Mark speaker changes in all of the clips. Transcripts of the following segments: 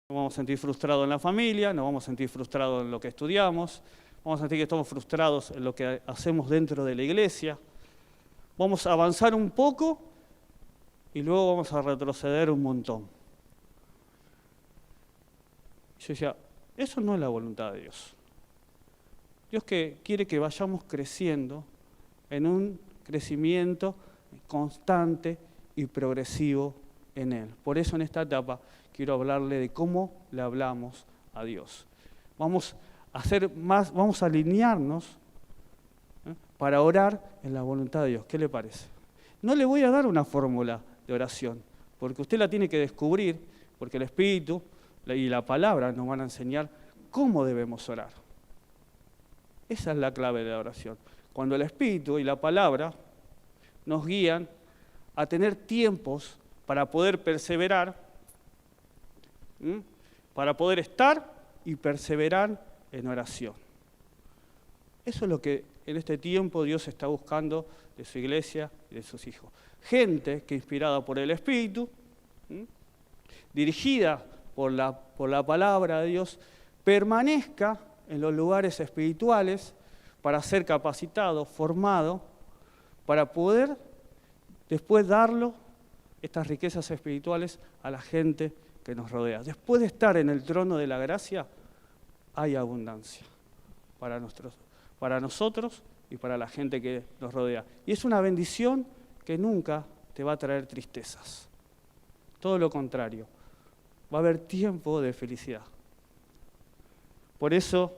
Speaker 1: Nos vamos a sentir frustrados en la familia, nos vamos a sentir frustrados en lo que estudiamos, vamos a sentir que estamos frustrados en lo que hacemos dentro de la iglesia. Vamos a avanzar un poco y luego vamos a retroceder un montón. Yo decía, eso no es la voluntad de Dios. Dios que quiere que vayamos creciendo en un crecimiento constante y progresivo en Él. Por eso en esta etapa quiero hablarle de cómo le hablamos a Dios. Vamos a alinearnos para orar en la voluntad de Dios. ¿Qué le parece? No le voy a dar una fórmula de oración, porque usted la tiene que descubrir, porque el Espíritu y la palabra nos van a enseñar cómo debemos orar. Esa es la clave de la oración. Cuando el Espíritu y la palabra nos guían a tener tiempos para poder perseverar, para poder estar y perseverar en oración. Eso es lo que en este tiempo Dios está buscando de su iglesia y de sus hijos. Gente que inspirada por el Espíritu, dirigida por la palabra de Dios, permanezca en los lugares espirituales para ser capacitado, formado, para poder después estas riquezas espirituales a la gente que nos rodea. Después de estar en el trono de la gracia, hay abundancia para nosotros y para la gente que nos rodea. Y es una bendición que nunca te va a traer tristezas. Todo lo contrario, va a haber tiempo de felicidad. Por eso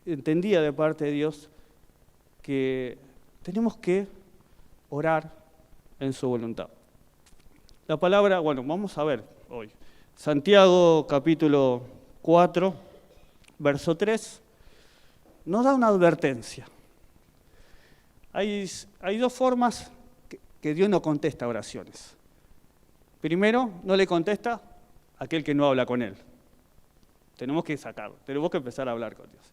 Speaker 1: entendía de parte de Dios que tenemos que orar en su voluntad. La palabra, vamos a ver hoy. Santiago capítulo 4, verso 3, nos da una advertencia. Hay dos formas que Dios no contesta oraciones. Primero, no le contesta a aquel que no habla con Él. Tenemos que sacarlo, tenemos que empezar a hablar con Dios.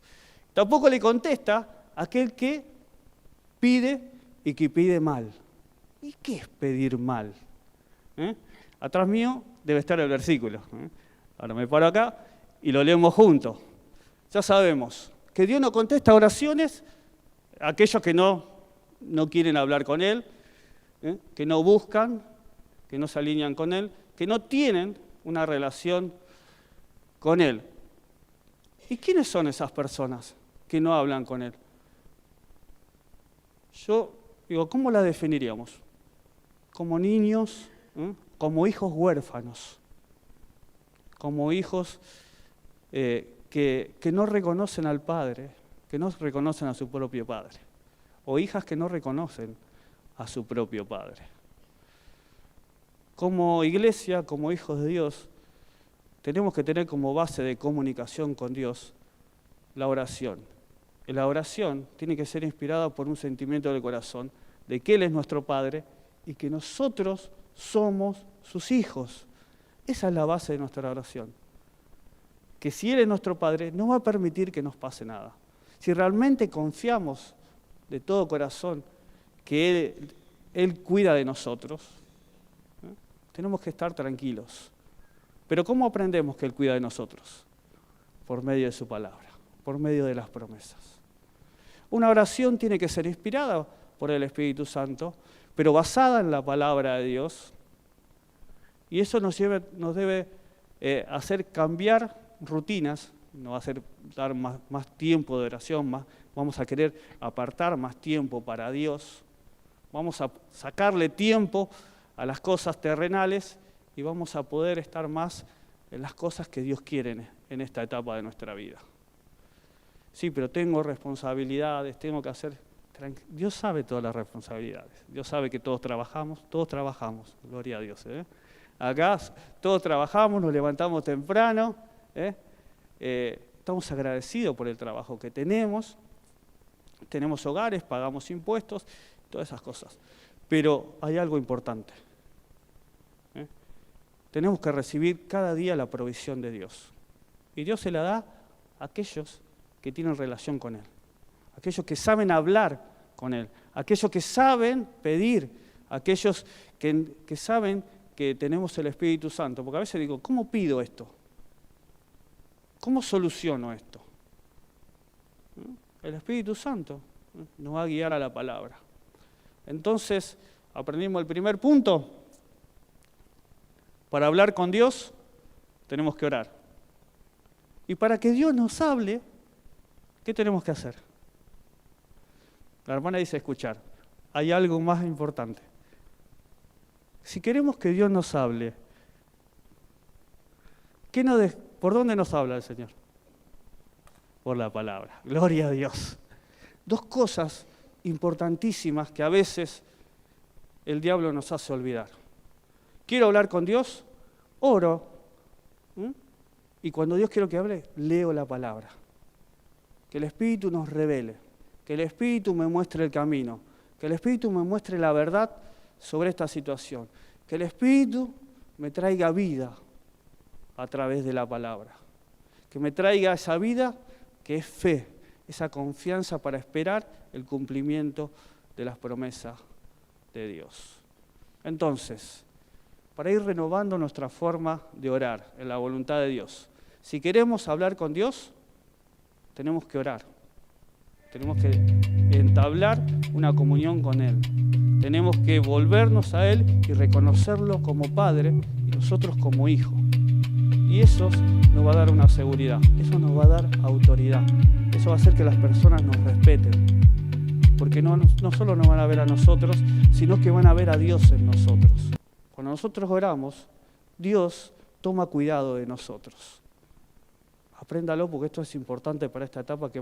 Speaker 1: Tampoco le contesta a aquel que pide y que pide mal. ¿Y qué es pedir mal? Atrás mío debe estar el versículo. Ahora me paro acá y lo leemos juntos. Ya sabemos que Dios no contesta oraciones a aquellos que no quieren hablar con Él, que no buscan, que no se alinean con Él, que no tienen una relación con Él. ¿Y quiénes son esas personas que no hablan con Él? Yo digo, ¿cómo la definiríamos? Como niños, como hijos huérfanos, como hijos que no reconocen al Padre, que no reconocen a su propio Padre, o hijas que no reconocen a su propio Padre. Como iglesia, como hijos de Dios, tenemos que tener como base de comunicación con Dios la oración. Y la oración tiene que ser inspirada por un sentimiento del corazón de que Él es nuestro Padre y que nosotros somos sus hijos. Esa es la base de nuestra oración. Que si Él es nuestro Padre, no va a permitir que nos pase nada. Si realmente confiamos de todo corazón que Él cuida de nosotros, tenemos que estar tranquilos. Pero ¿cómo aprendemos que Él cuida de nosotros? Por medio de su palabra, por medio de las promesas. Una oración tiene que ser inspirada por el Espíritu Santo, pero basada en la palabra de Dios. Y eso nos debe hacer cambiar rutinas, nos va a hacer dar más tiempo de oración, vamos a querer apartar más tiempo para Dios, vamos a sacarle tiempo a las cosas terrenales y vamos a poder estar más en las cosas que Dios quiere en esta etapa de nuestra vida. Sí, pero tengo responsabilidades, tengo que hacer... Dios sabe todas las responsabilidades. Dios sabe que todos trabajamos, gloria a Dios. Acá todos trabajamos, nos levantamos temprano, estamos agradecidos por el trabajo que tenemos hogares, pagamos impuestos, todas esas cosas. Pero hay algo importante. Tenemos que recibir cada día la provisión de Dios. Y Dios se la da a aquellos que tienen relación con Él, aquellos que saben hablar con Él, aquellos que saben pedir, aquellos que saben que tenemos el Espíritu Santo, porque a veces digo, ¿cómo pido esto? ¿Cómo soluciono esto? El Espíritu Santo nos va a guiar a la palabra. Entonces, aprendimos el primer punto. Para hablar con Dios, tenemos que orar. Y para que Dios nos hable, ¿qué tenemos que hacer? La hermana dice escuchar. Hay algo más importante. Si queremos que Dios nos hable, ¿por dónde nos habla el Señor? Por la palabra. Gloria a Dios. Dos cosas importantísimas que a veces el diablo nos hace olvidar. Quiero hablar con Dios, oro, y cuando Dios quiere que hable, leo la palabra. Que el Espíritu nos revele, que el Espíritu me muestre el camino, que el Espíritu me muestre la verdad sobre esta situación, que el Espíritu me traiga vida a través de la palabra, que me traiga esa vida que es fe, esa confianza para esperar el cumplimiento de las promesas de Dios. Entonces, para ir renovando nuestra forma de orar en la voluntad de Dios, si queremos hablar con Dios, tenemos que orar, tenemos que entablar una comunión con Él, tenemos que volvernos a Él y reconocerlo como Padre y nosotros como hijos. Y eso nos va a dar una seguridad, eso nos va a dar autoridad, eso va a hacer que las personas nos respeten, porque no solo nos van a ver a nosotros, sino que van a ver a Dios en nosotros. Cuando nosotros oramos, Dios toma cuidado de nosotros. Apréndalo porque esto es importante para esta etapa que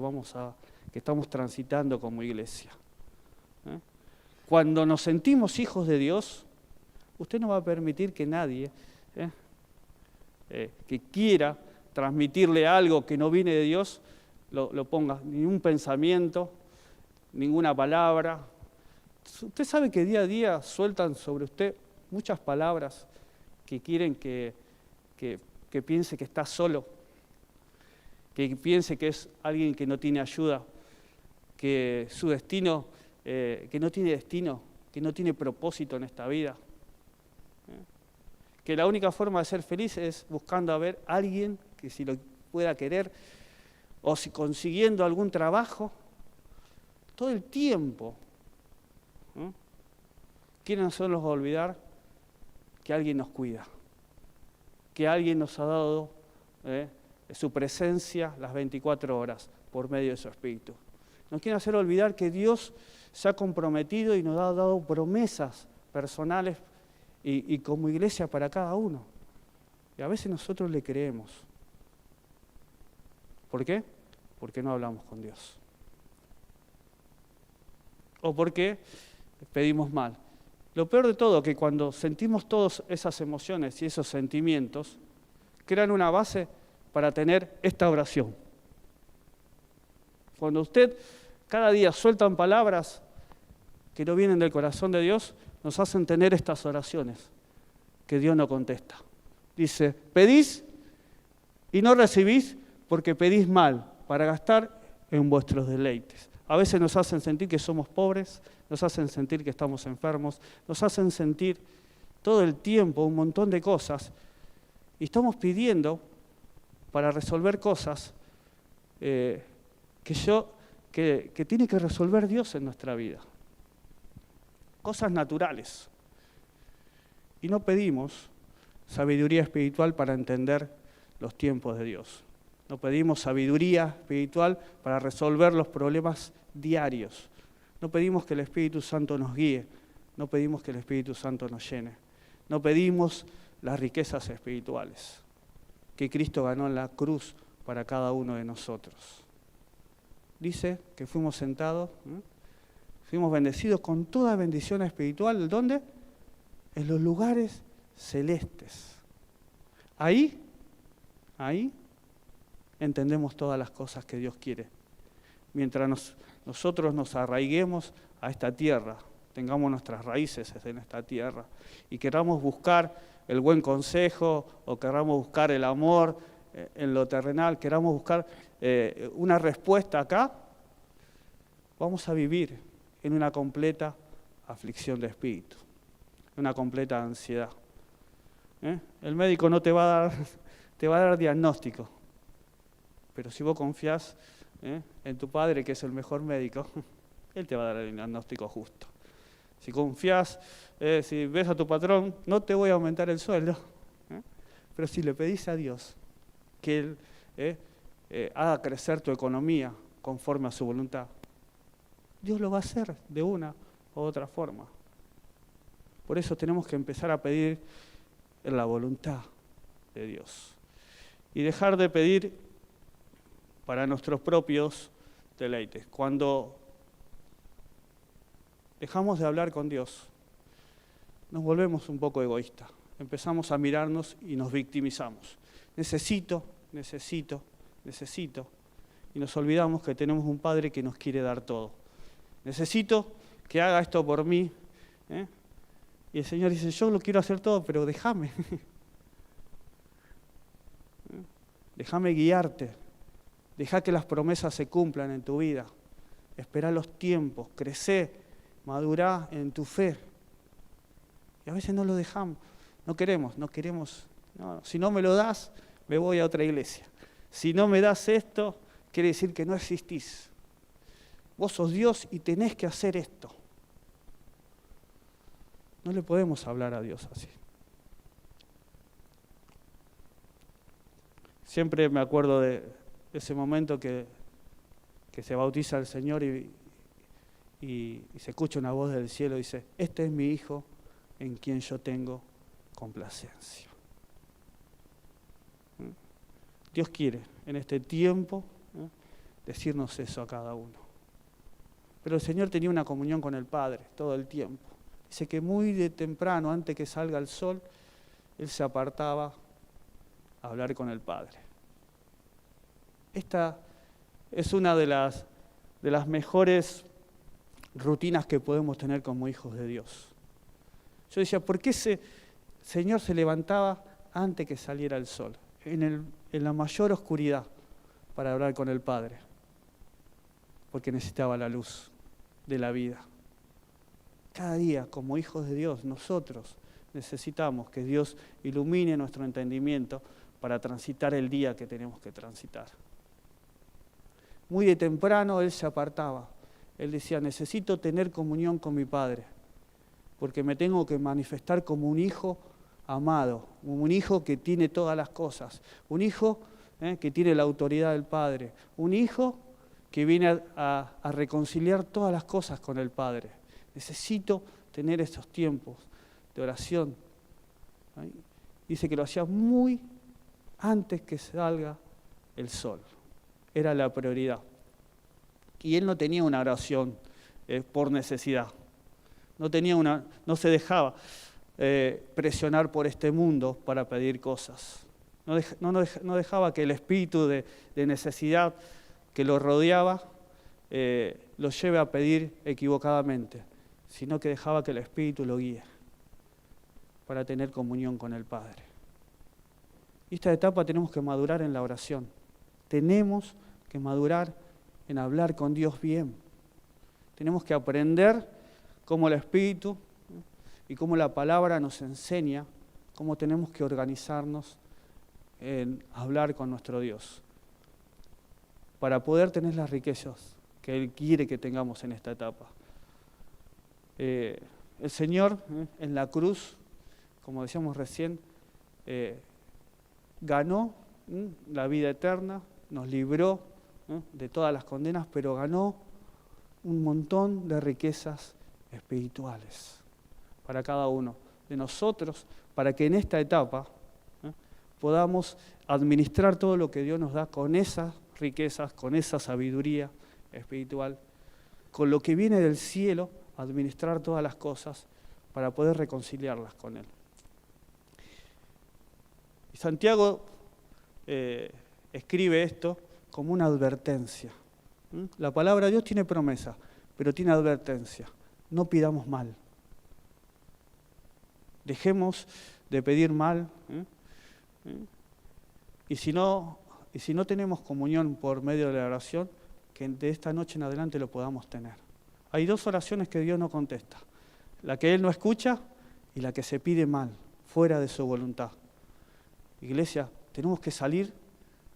Speaker 1: estamos transitando como iglesia. Cuando nos sentimos hijos de Dios, usted no va a permitir que nadie que quiera transmitirle algo que no viene de Dios, lo ponga, ni un pensamiento, ninguna palabra. Usted sabe que día a día sueltan sobre usted muchas palabras que quieren que piense que está solo, que piense que es alguien que no tiene ayuda, que su destino, que no tiene destino, que no tiene propósito en esta vida. Que la única forma de ser feliz es buscando a ver a alguien que si lo pueda querer, o si consiguiendo algún trabajo, todo el tiempo. Quieren hacernos olvidar que alguien nos cuida, que alguien nos ha dado su presencia las 24 horas por medio de su Espíritu. Nos quieren hacer olvidar que Dios se ha comprometido y nos ha dado promesas personales y como iglesia para cada uno. Y a veces nosotros le creemos. ¿Por qué? Porque no hablamos con Dios. O porque pedimos mal. Lo peor de todo es que cuando sentimos todas esas emociones y esos sentimientos, crean una base para tener esta oración. Cuando usted cada día sueltan palabras que no vienen del corazón de Dios, nos hacen tener estas oraciones que Dios no contesta. Dice, pedís y no recibís porque pedís mal para gastar en vuestros deleites. A veces nos hacen sentir que somos pobres, nos hacen sentir que estamos enfermos, nos hacen sentir todo el tiempo un montón de cosas y estamos pidiendo para resolver cosas que tiene que resolver Dios en nuestra vida. Cosas naturales. Y no pedimos sabiduría espiritual para entender los tiempos de Dios. No pedimos sabiduría espiritual para resolver los problemas diarios. No pedimos que el Espíritu Santo nos guíe. No pedimos que el Espíritu Santo nos llene. No pedimos las riquezas espirituales que Cristo ganó en la cruz para cada uno de nosotros. Dice que fuimos sentados, fuimos bendecidos con toda bendición espiritual. ¿Dónde? En los lugares celestes. Ahí entendemos todas las cosas que Dios quiere. Mientras nosotros nos arraiguemos a esta tierra, tengamos nuestras raíces en esta tierra y queramos buscar el buen consejo o queramos buscar el amor en lo terrenal, queramos buscar una respuesta acá, vamos a vivir en una completa aflicción de espíritu, una completa ansiedad. El médico no te va a dar, te va a dar diagnóstico. Pero si vos confías en tu Padre, que es el mejor médico, Él te va a dar el diagnóstico justo. Si confías, si ves a tu patrón, no te voy a aumentar el sueldo. Pero si le pedís a Dios que Él haga crecer tu economía conforme a su voluntad, Dios lo va a hacer de una u otra forma. Por eso tenemos que empezar a pedir en la voluntad de Dios y dejar de pedir para nuestros propios deleites. Cuando dejamos de hablar con Dios, nos volvemos un poco egoístas. Empezamos a mirarnos y nos victimizamos. Necesito. Y nos olvidamos que tenemos un Padre que nos quiere dar todo. Necesito que haga esto por mí. Y el Señor dice, yo lo quiero hacer todo, pero déjame. Déjame guiarte. Deja que las promesas se cumplan en tu vida. Esperá los tiempos, crecé, madurá en tu fe. Y a veces no lo dejamos. No queremos. No, si no me lo das, me voy a otra iglesia. Si no me das esto, quiere decir que no existís. Vos sos Dios y tenés que hacer esto. No le podemos hablar a Dios así. Siempre me acuerdo de ese momento que se bautiza el Señor y se escucha una voz del cielo y dice, este es mi Hijo en quien yo tengo complacencia. Dios quiere en este tiempo decirnos eso a cada uno. Pero el Señor tenía una comunión con el Padre todo el tiempo. Dice que muy de temprano, antes que salga el sol, Él se apartaba a hablar con el Padre. Esta es una de las mejores rutinas que podemos tener como hijos de Dios. Yo decía, ¿por qué ese Señor se levantaba antes que saliera el sol? En la mayor oscuridad para hablar con el Padre. Porque necesitaba la luz de la vida. Cada día, como hijos de Dios, nosotros necesitamos que Dios ilumine nuestro entendimiento para transitar el día que tenemos que transitar. Muy de temprano Él se apartaba. Él decía, necesito tener comunión con mi Padre, porque me tengo que manifestar como un hijo amado, un hijo que tiene todas las cosas, un hijo que tiene la autoridad del Padre, un hijo que viene a reconciliar todas las cosas con el Padre. Necesito tener estos tiempos de oración. Dice que lo hacía muy antes que salga el sol. Era la prioridad. Y él no tenía una oración por necesidad. No se dejaba presionar por este mundo para pedir cosas. No dejaba que el espíritu de necesidad que lo rodeaba lo lleve a pedir equivocadamente, sino que dejaba que el Espíritu lo guíe para tener comunión con el Padre. Esta etapa tenemos que madurar en la oración. Tenemos que madurar en hablar con Dios bien. Tenemos que aprender cómo el Espíritu y cómo la palabra nos enseña cómo tenemos que organizarnos en hablar con nuestro Dios para poder tener las riquezas que Él quiere que tengamos en esta etapa. El Señor en la cruz, como decíamos recién, ganó la vida eterna, nos libró de todas las condenas, pero ganó un montón de riquezas espirituales para cada uno de nosotros, para que en esta etapa podamos administrar todo lo que Dios nos da con esas riquezas, con esa sabiduría espiritual, con lo que viene del cielo, administrar todas las cosas para poder reconciliarlas con Él. Y Santiago escribe esto como una advertencia. La palabra de Dios tiene promesa, pero tiene advertencia. No pidamos mal. Dejemos de pedir mal. Y si no tenemos comunión por medio de la oración, que de esta noche en adelante lo podamos tener. Hay dos oraciones que Dios no contesta. La que Él no escucha y la que se pide mal, fuera de su voluntad. Iglesia, tenemos que salir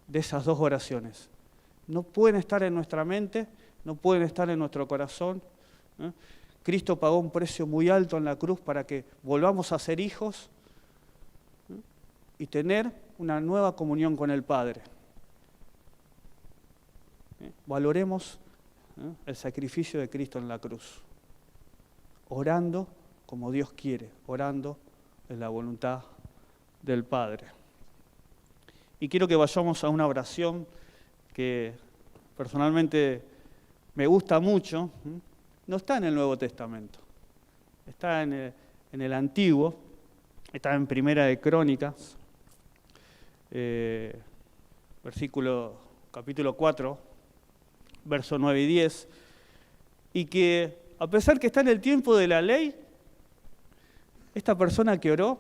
Speaker 1: de esas dos oraciones. No pueden estar en nuestra mente, no pueden estar en nuestro corazón. Cristo pagó un precio muy alto en la cruz para que volvamos a ser hijos y tener una nueva comunión con el Padre. Valoremos el sacrificio de Cristo en la cruz, orando como Dios quiere, orando en la voluntad del Padre. Y quiero que vayamos a una oración que personalmente me gusta mucho. No está en el Nuevo Testamento, está en el Antiguo, está en Primera de Crónicas, capítulo 4, versos 9 y 10, y que a pesar que está en el tiempo de la ley, esta persona que oró,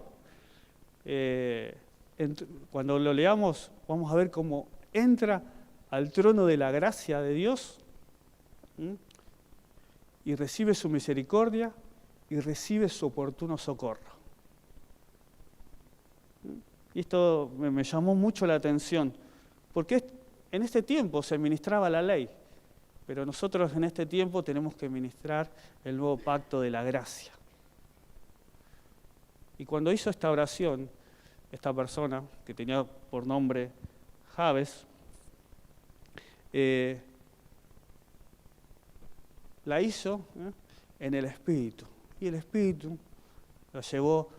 Speaker 1: cuando lo leamos vamos a ver cómo entra al trono de la gracia de Dios y recibe su misericordia y recibe su oportuno socorro. Y esto me llamó mucho la atención, porque en este tiempo se ministraba la ley, pero nosotros en este tiempo tenemos que ministrar el nuevo pacto de la gracia. Y cuando hizo esta oración, esta persona, que tenía por nombre Jabes, la hizo en el Espíritu. Y el Espíritu la llevó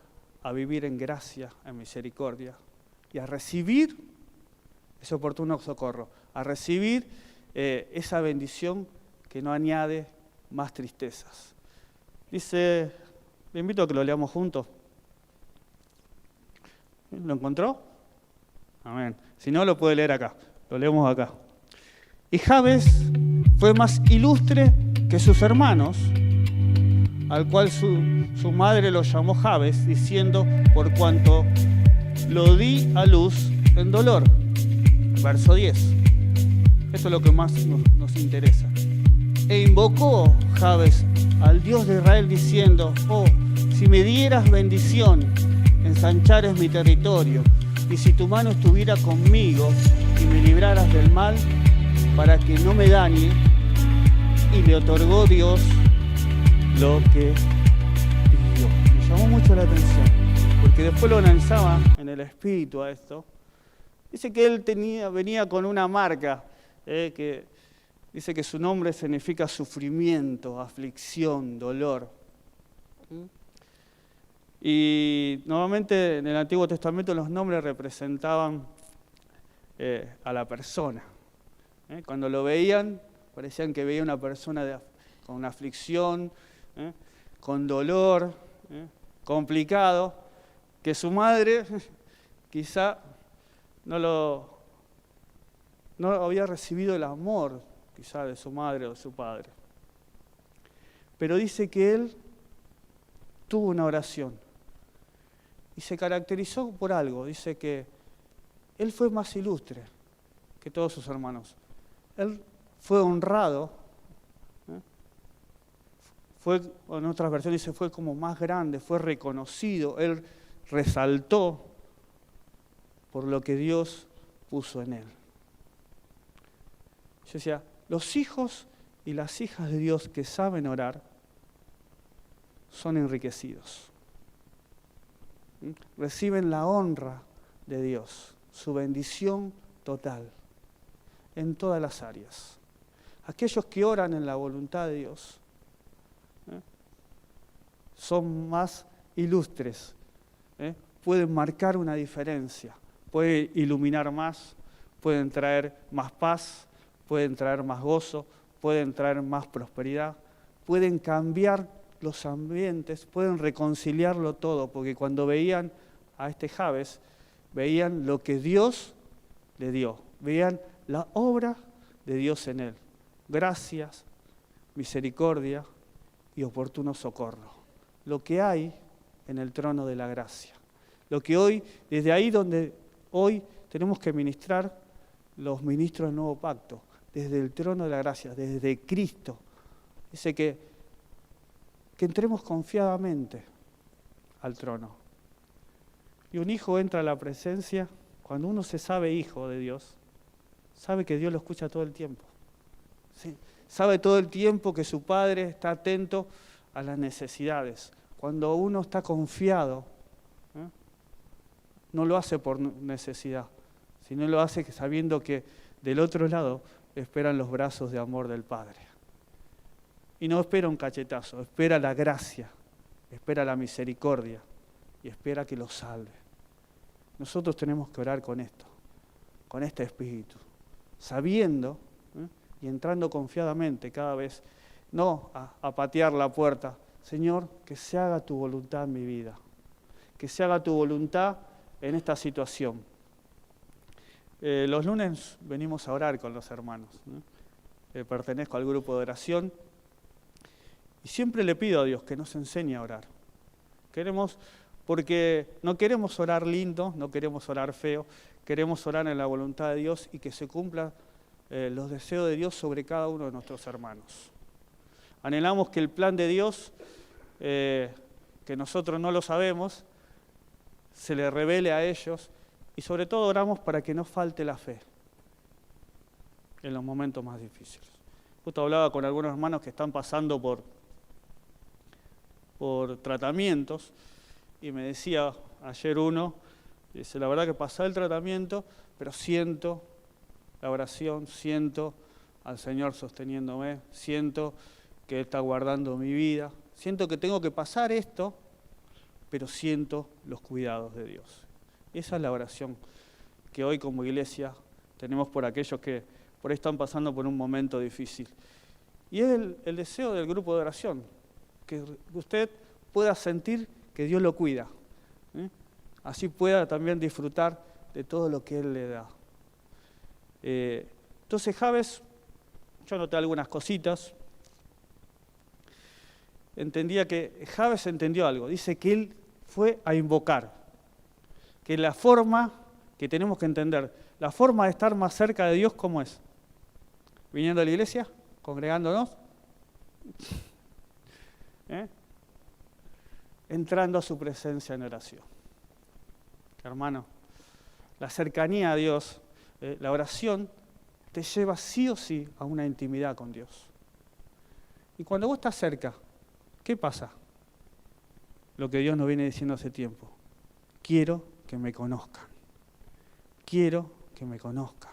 Speaker 1: a vivir en gracia, en misericordia, y a recibir ese oportuno socorro, a recibir esa bendición que no añade más tristezas. Dice, le invito a que lo leamos juntos. ¿Lo encontró? Amén. Si no, lo puede leer acá. Lo leemos acá. Y Jabes fue más ilustre que sus hermanos, al cual su madre lo llamó Jabes, diciendo, por cuanto lo di a luz en dolor. Verso 10. Esto es lo que más nos interesa. E invocó Jabes al Dios de Israel, diciendo, oh, si me dieras bendición, ensanchares mi territorio, y si tu mano estuviera conmigo y me libraras del mal, para que no me dañe. Y le otorgó Dios lo que pidió. Me llamó mucho la atención, porque después lo lanzaba en el espíritu a esto. Dice que él venía con una marca, que dice que su nombre significa sufrimiento, aflicción, dolor. Y normalmente en el Antiguo Testamento los nombres representaban a la persona. Cuando lo veían, parecían que veía una persona con una aflicción, con dolor, complicado, que su madre quizá no había recibido el amor quizá de su madre o de su padre. Pero dice que él tuvo una oración y se caracterizó por algo. Dice que él fue más ilustre que todos sus hermanos. Él fue honrado, en otras versiones dice, fue como más grande, fue reconocido, él resaltó por lo que Dios puso en él. Yo decía, los hijos y las hijas de Dios que saben orar son enriquecidos. Reciben la honra de Dios, su bendición total, en todas las áreas. Aquellos que oran en la voluntad de Dios son más ilustres, pueden marcar una diferencia, pueden iluminar más, pueden traer más paz, pueden traer más gozo, pueden traer más prosperidad, pueden cambiar los ambientes, pueden reconciliarlo todo, porque cuando veían a este Jabes, veían lo que Dios le dio, veían la obra de Dios en él. Gracias, misericordia y oportuno socorro. Lo que hay en el trono de la gracia. Lo que hoy, desde ahí donde hoy tenemos que ministrar los ministros del nuevo pacto, desde el trono de la gracia, desde Cristo. Dice que entremos confiadamente al trono. Y un hijo entra a la presencia, cuando uno se sabe hijo de Dios, sabe que Dios lo escucha todo el tiempo. ¿Sí? Sabe todo el tiempo que su Padre está atento a las necesidades. Cuando uno está confiado, no lo hace por necesidad, sino lo hace sabiendo que del otro lado esperan los brazos de amor del Padre. Y no espera un cachetazo, espera la gracia, espera la misericordia y espera que lo salve. Nosotros tenemos que orar con esto, con este espíritu, sabiendo y entrando confiadamente cada vez, no a patear la puerta. Señor, que se haga tu voluntad en mi vida, que se haga tu voluntad en esta situación. Los lunes venimos a orar con los hermanos, pertenezco al grupo de oración y siempre le pido a Dios que nos enseñe a orar. Porque no queremos orar lindo, no queremos orar feo, queremos orar en la voluntad de Dios y que se cumplan los deseos de Dios sobre cada uno de nuestros hermanos. Anhelamos que el plan de Dios, que nosotros no lo sabemos, se le revele a ellos y sobre todo oramos para que no falte la fe en los momentos más difíciles. Justo hablaba con algunos hermanos que están pasando por tratamientos y me decía ayer uno, dice, la verdad que pasé el tratamiento, pero siento la oración, siento al Señor sosteniéndome, siento que Él está guardando mi vida, siento que tengo que pasar esto, pero siento los cuidados de Dios. Esa es la oración que hoy como iglesia tenemos por aquellos que por ahí están pasando por un momento difícil. Y es el deseo del grupo de oración, que usted pueda sentir que Dios lo cuida, así pueda también disfrutar de todo lo que Él le da. Entonces Jabes, yo anoté algunas cositas, entendía que Jabes entendió algo, dice que él fue a invocar, que la forma que tenemos que entender, la forma de estar más cerca de Dios, ¿cómo es? Viniendo a la iglesia, congregándonos, entrando a su presencia en oración. Hermano, la cercanía a Dios, la oración, te lleva sí o sí a una intimidad con Dios. Y cuando vos estás cerca, ¿qué pasa? Lo que Dios nos viene diciendo hace tiempo. Quiero que me conozcan. Quiero que me conozcan.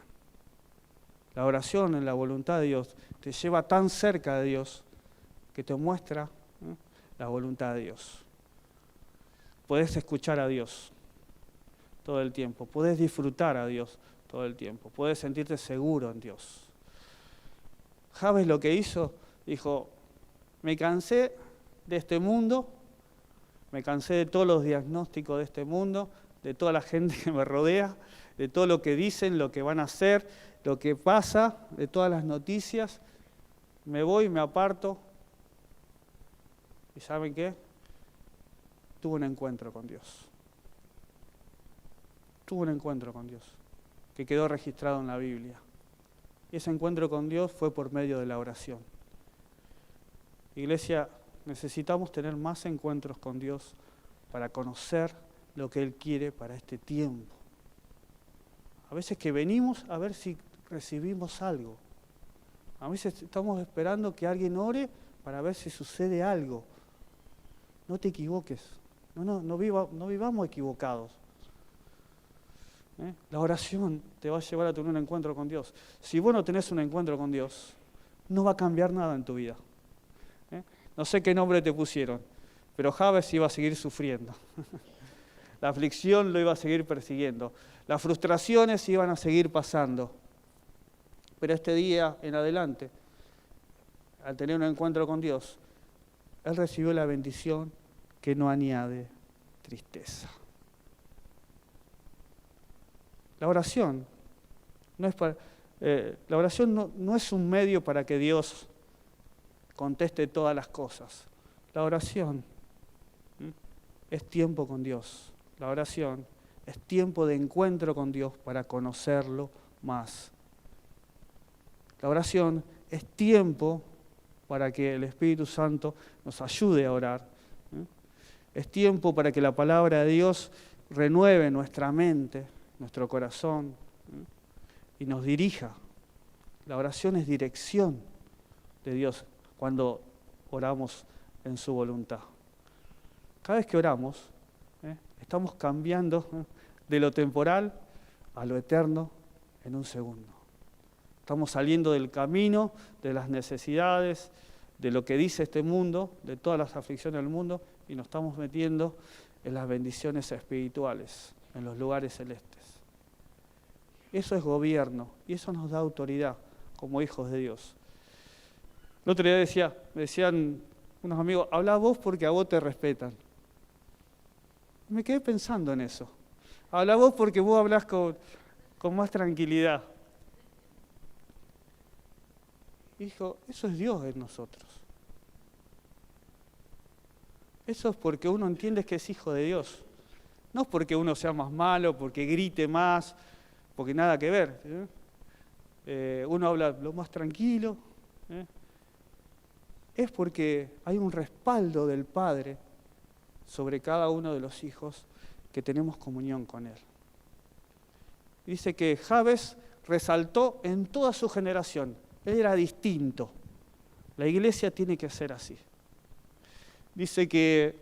Speaker 1: La oración en la voluntad de Dios te lleva tan cerca de Dios que te muestra la voluntad de Dios. Podés escuchar a Dios todo el tiempo. Podés disfrutar a Dios todo el tiempo. Podés sentirte seguro en Dios. Jabes lo que hizo, dijo, me cansé de este mundo, me cansé de todos los diagnósticos de este mundo, de toda la gente que me rodea, de todo lo que dicen, lo que van a hacer, lo que pasa, de todas las noticias. Me voy, me aparto. ¿Y saben qué? Tuve un encuentro con Dios. Tuve un encuentro con Dios, que quedó registrado en la Biblia. Y ese encuentro con Dios fue por medio de la oración. Iglesia, necesitamos tener más encuentros con Dios para conocer lo que Él quiere para este tiempo. A veces que venimos a ver si recibimos algo. A veces estamos esperando que alguien ore para ver si sucede algo. No te equivoques. No vivamos equivocados. La oración te va a llevar a tener un encuentro con Dios. Si vos no tenés un encuentro con Dios, no va a cambiar nada en tu vida. No sé qué nombre te pusieron, pero Jabes iba a seguir sufriendo. La aflicción lo iba a seguir persiguiendo. Las frustraciones iban a seguir pasando. Pero este día en adelante, al tener un encuentro con Dios, él recibió la bendición que no añade tristeza. La oración no es un medio para que Dios conteste todas las cosas. La oración es tiempo con Dios. La oración es tiempo de encuentro con Dios para conocerlo más. La oración es tiempo para que el Espíritu Santo nos ayude a orar. Es tiempo para que la palabra de Dios renueve nuestra mente, nuestro corazón, y nos dirija. La oración es dirección de Dios cuando oramos en su voluntad. Cada vez que oramos, estamos cambiando de lo temporal a lo eterno en un segundo. Estamos saliendo del camino, de las necesidades, de lo que dice este mundo, de todas las aflicciones del mundo, y nos estamos metiendo en las bendiciones espirituales, en los lugares celestes. Eso es gobierno, y eso nos da autoridad como hijos de Dios. El otro día me decían unos amigos, habla vos porque a vos te respetan. Me quedé pensando en eso. Habla vos porque vos hablás con más tranquilidad. Y dijo, eso es Dios en nosotros. Eso es porque uno entiende que es hijo de Dios. No es porque uno sea más malo, porque grite más, porque nada que ver. Uno habla lo más tranquilo. Es porque hay un respaldo del Padre sobre cada uno de los hijos que tenemos comunión con Él. Dice que Jabes resaltó en toda su generación. Él era distinto. La iglesia tiene que ser así. Dice,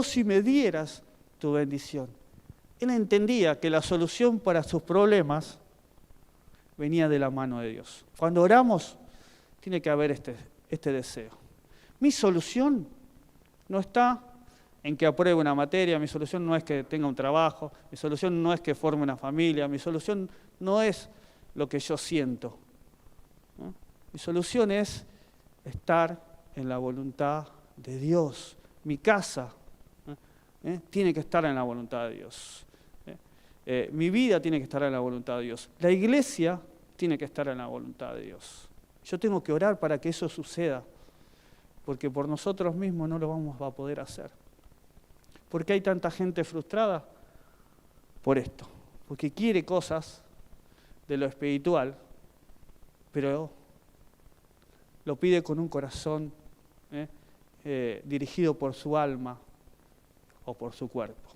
Speaker 1: si me dieras tu bendición. Él entendía que la solución para sus problemas venía de la mano de Dios. Cuando oramos, tiene que haber este deseo. Mi solución no está en que apruebe una materia, mi solución no es que tenga un trabajo, mi solución no es que forme una familia, mi solución no es lo que yo siento. ¿No? Mi solución es estar en la voluntad de Dios. Mi casa tiene que estar en la voluntad de Dios. Mi vida tiene que estar en la voluntad de Dios. La iglesia tiene que estar en la voluntad de Dios. Yo tengo que orar para que eso suceda, porque por nosotros mismos no lo vamos a poder hacer. ¿Por qué hay tanta gente frustrada? Por esto, porque quiere cosas de lo espiritual, pero lo pide con un corazón dirigido por su alma o por su cuerpo.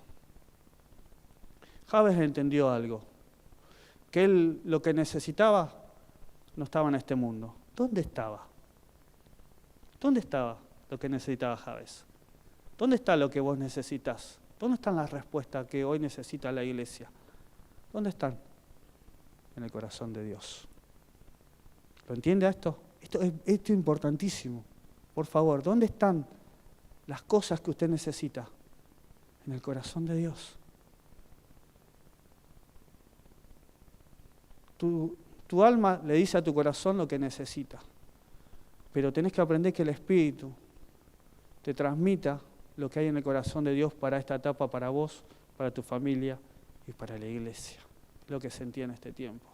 Speaker 1: Jabes entendió algo, que él lo que necesitaba no estaba en este mundo. ¿Dónde estaba? ¿Dónde estaba lo que necesitaba Jabes? ¿Dónde está lo que vos necesitas? ¿Dónde están las respuestas que hoy necesita la iglesia? ¿Dónde están? En el corazón de Dios. ¿Lo entiende esto? Esto es importantísimo. Por favor, ¿dónde están las cosas que usted necesita? En el corazón de Dios. Tu alma le dice a tu corazón lo que necesita. Pero tenés que aprender que el Espíritu te transmita lo que hay en el corazón de Dios para esta etapa, para vos, para tu familia y para la iglesia. Lo que sentía en este tiempo.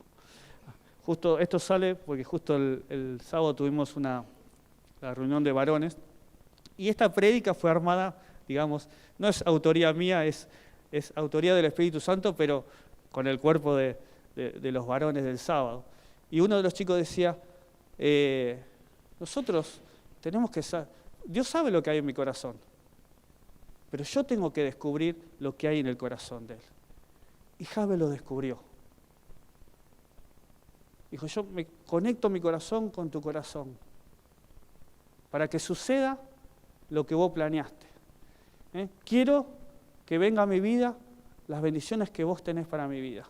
Speaker 1: Justo esto sale porque justo el sábado tuvimos la reunión de varones y esta prédica fue armada, digamos, no es autoría mía, es autoría del Espíritu Santo, pero con el cuerpo de los varones del sábado. Y uno de los chicos decía, nosotros tenemos que saber, Dios sabe lo que hay en mi corazón, pero yo tengo que descubrir lo que hay en el corazón de Él. Y Jabes lo descubrió. Dijo, yo me conecto mi corazón con tu corazón para que suceda lo que vos planeaste. Quiero que venga a mi vida las bendiciones que vos tenés para mi vida.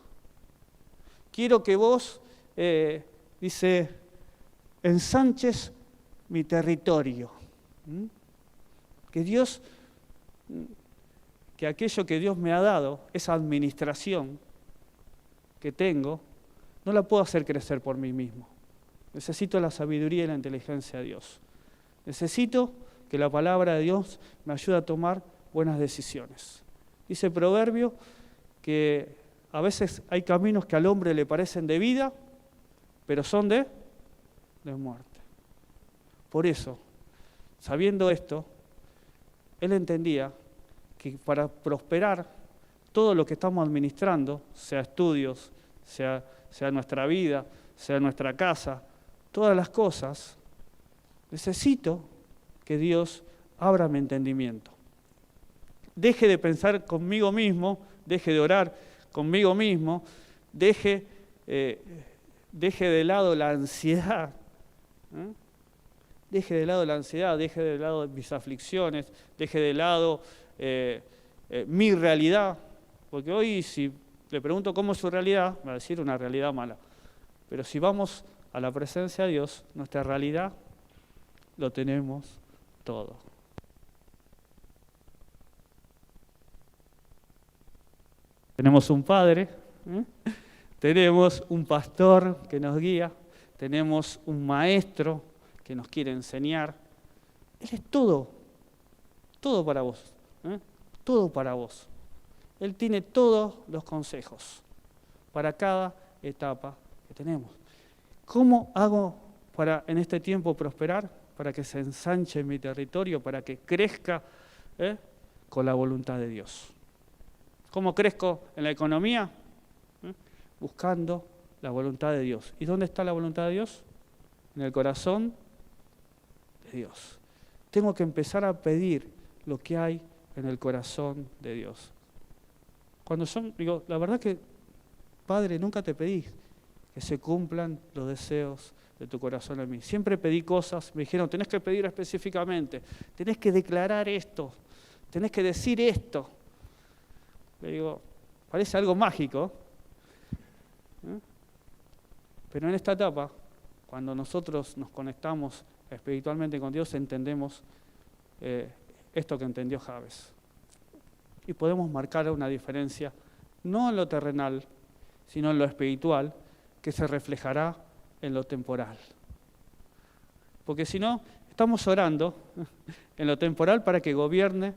Speaker 1: Quiero que vos, dice, ensanches mi territorio. Que aquello que Dios me ha dado, esa administración que tengo, no la puedo hacer crecer por mí mismo. Necesito la sabiduría y la inteligencia de Dios. Necesito que la palabra de Dios me ayude a tomar buenas decisiones. Dice el proverbio que a veces hay caminos que al hombre le parecen de vida, pero son de muerte. Por eso, sabiendo esto, él entendía que para prosperar todo lo que estamos administrando, sea estudios, sea nuestra vida, sea nuestra casa, todas las cosas, necesito que Dios abra mi entendimiento. deje de pensar conmigo mismo, deje de orar conmigo mismo, deje de lado la ansiedad, deje de lado la ansiedad, deje de lado mis aflicciones, deje de lado mi realidad, porque hoy si le pregunto cómo es su realidad, me va a decir una realidad mala, pero si vamos a la presencia de Dios, nuestra realidad lo tenemos todo. Tenemos un Padre, tenemos un pastor que nos guía, tenemos un maestro que nos quiere enseñar. Él es todo para vos, todo para vos. Él tiene todos los consejos para cada etapa que tenemos. ¿Cómo hago para en este tiempo prosperar? Para que se ensanche mi territorio, para que crezca con la voluntad de Dios. ¿Cómo crezco en la economía? Buscando la voluntad de Dios. ¿Y dónde está la voluntad de Dios? En el corazón de Dios. Tengo que empezar a pedir lo que hay en el corazón de Dios. Digo, la verdad que, Padre, nunca te pedí que se cumplan los deseos de tu corazón en mí. Siempre pedí cosas, me dijeron, tenés que pedir específicamente, tenés que declarar esto, tenés que decir esto. Le digo, parece algo mágico, pero en esta etapa, cuando nosotros nos conectamos espiritualmente con Dios, entendemos esto que entendió Jabes. Y podemos marcar una diferencia, no en lo terrenal, sino en lo espiritual, que se reflejará en lo temporal. Porque si no, estamos orando en lo temporal para que gobierne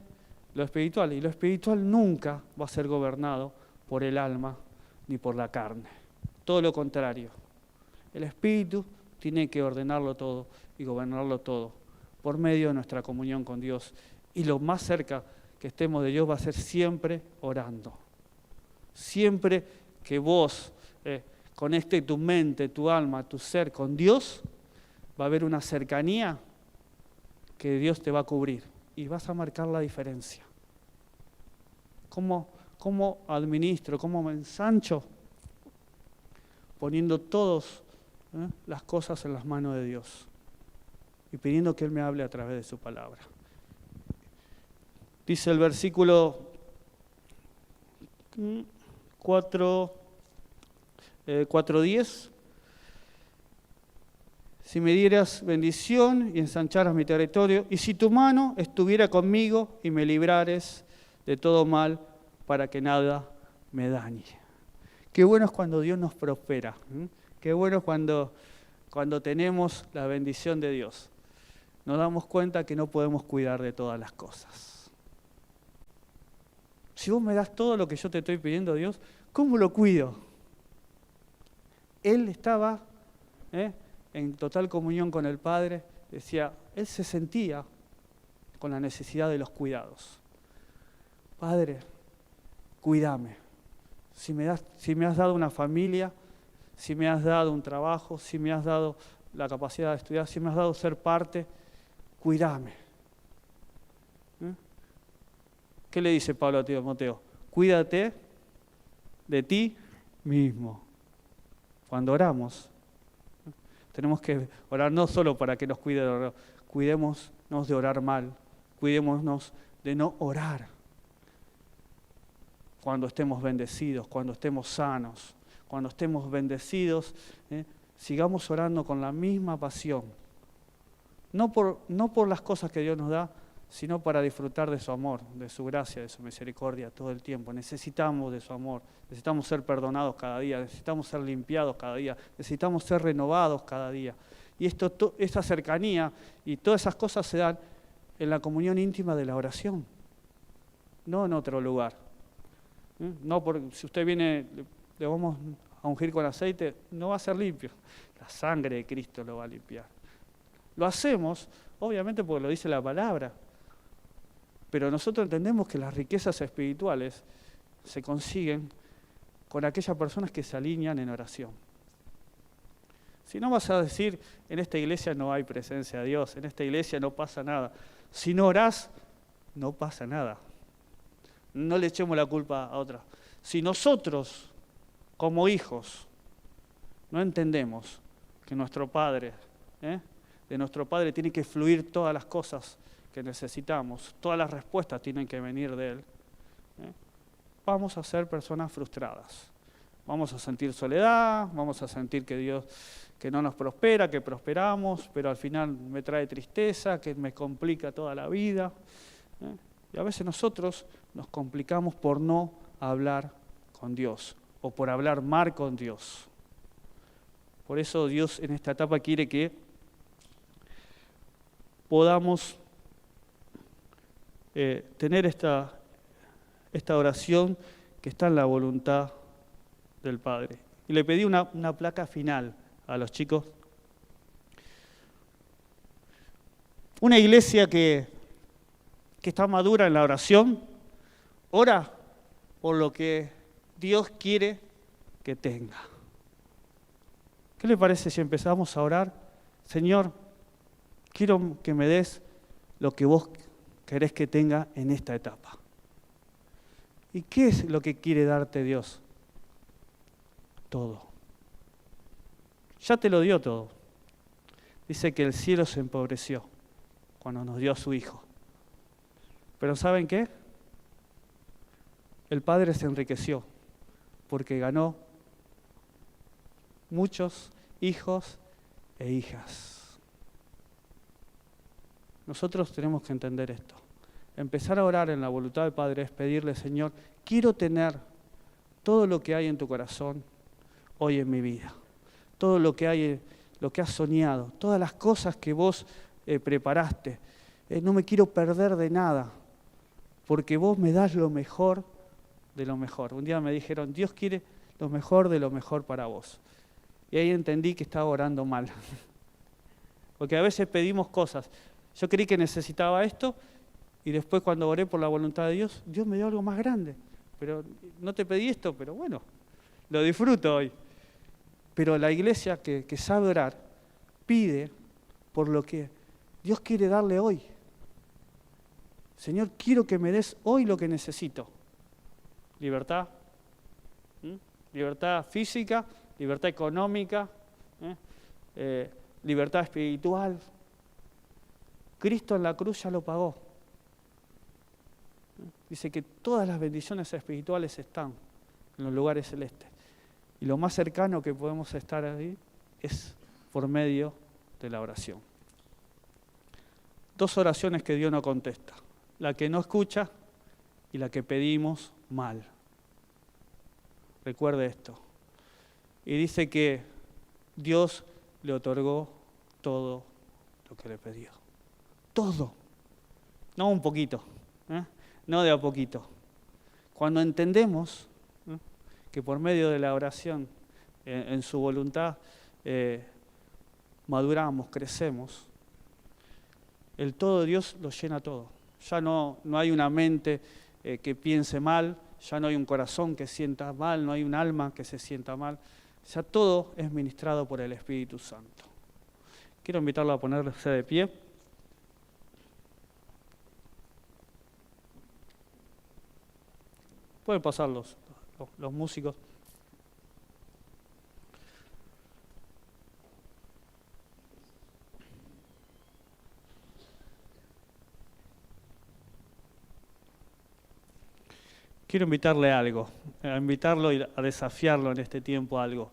Speaker 1: lo espiritual, y lo espiritual nunca va a ser gobernado por el alma ni por la carne. Todo lo contrario. El Espíritu tiene que ordenarlo todo y gobernarlo todo por medio de nuestra comunión con Dios. Y lo más cerca que estemos de Dios va a ser siempre orando. Siempre que vos conectes tu mente, tu alma, tu ser con Dios, va a haber una cercanía que Dios te va a cubrir y vas a marcar la diferencia. ¿Cómo administro, cómo me ensancho? Poniendo todas las cosas en las manos de Dios y pidiendo que Él me hable a través de su palabra. Dice el versículo 4:10, si me dieras bendición y ensancharas mi territorio, y si tu mano estuviera conmigo y me librares de todo mal para que nada me dañe. Qué bueno es cuando Dios nos prospera, qué bueno es cuando tenemos la bendición de Dios. Nos damos cuenta que no podemos cuidar de todas las cosas. Si vos me das todo lo que yo te estoy pidiendo, Dios, ¿cómo lo cuido? Él estaba en total comunión con el Padre, decía, él se sentía con la necesidad de los cuidados. Padre, cuídame. Si me has dado una familia, si me has dado un trabajo, si me has dado la capacidad de estudiar, si me has dado ser parte, cuídame. ¿Qué le dice Pablo a Timoteo? Cuídate de ti mismo. Cuando oramos, tenemos que orar no solo para que nos cuide de orar, cuidémonos de orar mal, cuidémonos de no orar. Cuando estemos bendecidos, cuando estemos sanos, cuando estemos bendecidos, sigamos orando con la misma pasión. No por las cosas que Dios nos da, sino para disfrutar de su amor, de su gracia, de su misericordia todo el tiempo. Necesitamos de su amor, necesitamos ser perdonados cada día, necesitamos ser limpiados cada día, necesitamos ser renovados cada día. Y esta cercanía y todas esas cosas se dan en la comunión íntima de la oración, no en otro lugar. No porque si usted viene, le vamos a ungir con aceite, no va a ser limpio. La sangre de Cristo lo va a limpiar. Lo hacemos, obviamente porque lo dice la palabra, pero nosotros entendemos que las riquezas espirituales se consiguen con aquellas personas que se alinean en oración. Si no vas a decir, en esta iglesia no hay presencia de Dios, en esta iglesia no pasa nada. Si no orás, no pasa nada. No le echemos la culpa a otra. Si nosotros, como hijos, no entendemos que nuestro Padre, de nuestro Padre tiene que fluir todas las cosas que necesitamos, todas las respuestas tienen que venir de Él, vamos a ser personas frustradas. Vamos a sentir soledad, vamos a sentir que Dios que no nos prospera, que prosperamos, pero al final me trae tristeza, que me complica toda la vida. Y a veces nosotros nos complicamos por no hablar con Dios o por hablar mal con Dios. Por eso Dios en esta etapa quiere que podamos tener esta oración que está en la voluntad del Padre. Y le pedí una placa final a los chicos. Una iglesia que está madura en la oración, ora por lo que Dios quiere que tenga. ¿Qué le parece si empezamos a orar? Señor, quiero que me des lo que vos querés que tenga en esta etapa. ¿Y qué es lo que quiere darte Dios? Todo. Ya te lo dio todo. Dice que el cielo se empobreció cuando nos dio a su Hijo. Pero ¿saben qué? El Padre se enriqueció porque ganó muchos hijos e hijas. Nosotros tenemos que entender esto. Empezar a orar en la voluntad del Padre es pedirle, Señor, quiero tener todo lo que hay en tu corazón hoy en mi vida. Todo lo que hay, lo que has soñado, todas las cosas que vos preparaste. No me quiero perder de nada, porque vos me das lo mejor de lo mejor. Un día me dijeron, Dios quiere lo mejor de lo mejor para vos. Y ahí entendí que estaba orando mal. Porque a veces pedimos cosas. Yo creí que necesitaba esto, y después cuando oré por la voluntad de Dios, Dios me dio algo más grande. Pero no te pedí esto, pero bueno, lo disfruto hoy. Pero la iglesia que sabe orar, pide por lo que Dios quiere darle hoy. Señor, quiero que me des hoy lo que necesito. Libertad, libertad física, libertad económica, libertad espiritual. Cristo en la cruz ya lo pagó. Dice que todas las bendiciones espirituales están en los lugares celestes. Y lo más cercano que podemos estar ahí es por medio de la oración. 2 oraciones que Dios no contesta. La que no escucha y la que pedimos mal. Recuerde esto. Y dice que Dios le otorgó todo lo que le pidió. Todo. No un poquito. No de a poquito. Cuando entendemos que por medio de la oración, en su voluntad, maduramos, crecemos, el todo de Dios lo llena todo. Ya no hay una mente que piense mal, ya no hay un corazón que sienta mal, no hay un alma que se sienta mal. Ya todo es ministrado por el Espíritu Santo. Quiero invitarlo a ponerse de pie. Pueden pasar los músicos. Quiero invitarle a algo, a invitarlo y a desafiarlo en este tiempo a algo.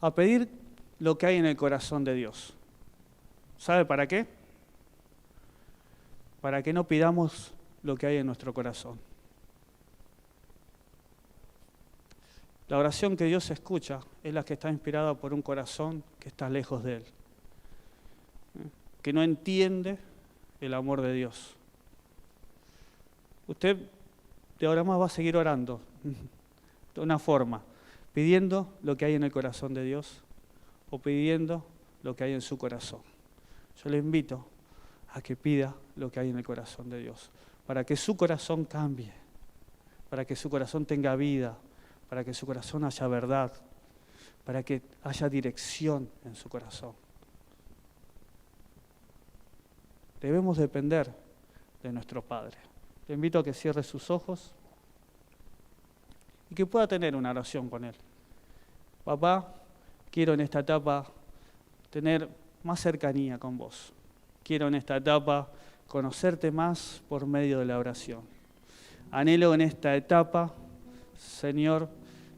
Speaker 1: A pedir lo que hay en el corazón de Dios. ¿Sabe para qué? Para que no pidamos lo que hay en nuestro corazón. La oración que Dios escucha es la que está inspirada por un corazón que está lejos de Él, que no entiende el amor de Dios. Usted de ahora más va a seguir orando de una forma, pidiendo lo que hay en el corazón de Dios o pidiendo lo que hay en su corazón. Yo le invito a que pida lo que hay en el corazón de Dios, para que su corazón cambie, para que su corazón tenga vida, para que en su corazón haya verdad, para que haya dirección en su corazón. Debemos depender de nuestro Padre. Le invito a que cierre sus ojos y que pueda tener una oración con Él. Papá, quiero en esta etapa tener más cercanía con vos. Quiero en esta etapa conocerte más por medio de la oración. Anhelo en esta etapa, Señor,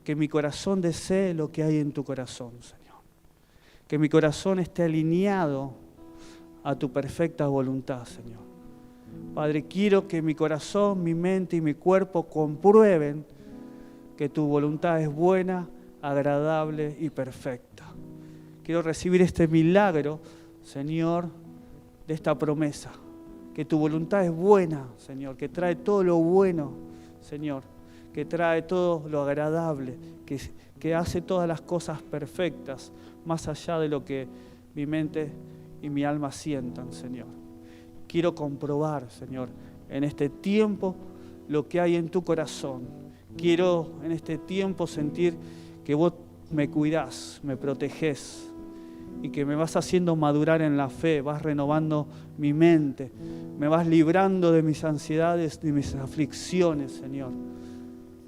Speaker 1: que mi corazón desee lo que hay en tu corazón, Señor. Que mi corazón esté alineado a tu perfecta voluntad, Señor. Padre, quiero que mi corazón, mi mente y mi cuerpo comprueben que tu voluntad es buena, agradable y perfecta. Quiero recibir este milagro, Señor, de esta promesa. Que tu voluntad es buena, Señor, que trae todo lo bueno, Señor, que trae todo lo agradable, que hace todas las cosas perfectas, más allá de lo que mi mente y mi alma sientan, Señor. Quiero comprobar, Señor, en este tiempo lo que hay en tu corazón. Quiero en este tiempo sentir que vos me cuidás, me protegés y que me vas haciendo madurar en la fe, vas renovando mi mente, me vas librando de mis ansiedades, de mis aflicciones, Señor.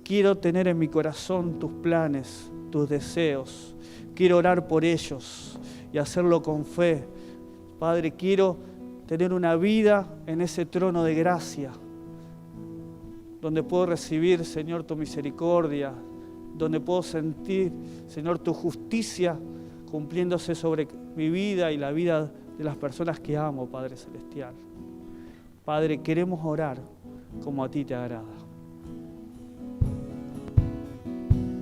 Speaker 1: Quiero tener en mi corazón tus planes, tus deseos. Quiero orar por ellos y hacerlo con fe. Padre, quiero tener una vida en ese trono de gracia, donde puedo recibir, Señor, tu misericordia, donde puedo sentir, Señor, tu justicia cumpliéndose sobre mi vida y la vida de las personas que amo, Padre Celestial. Padre, queremos orar como a ti te agrada.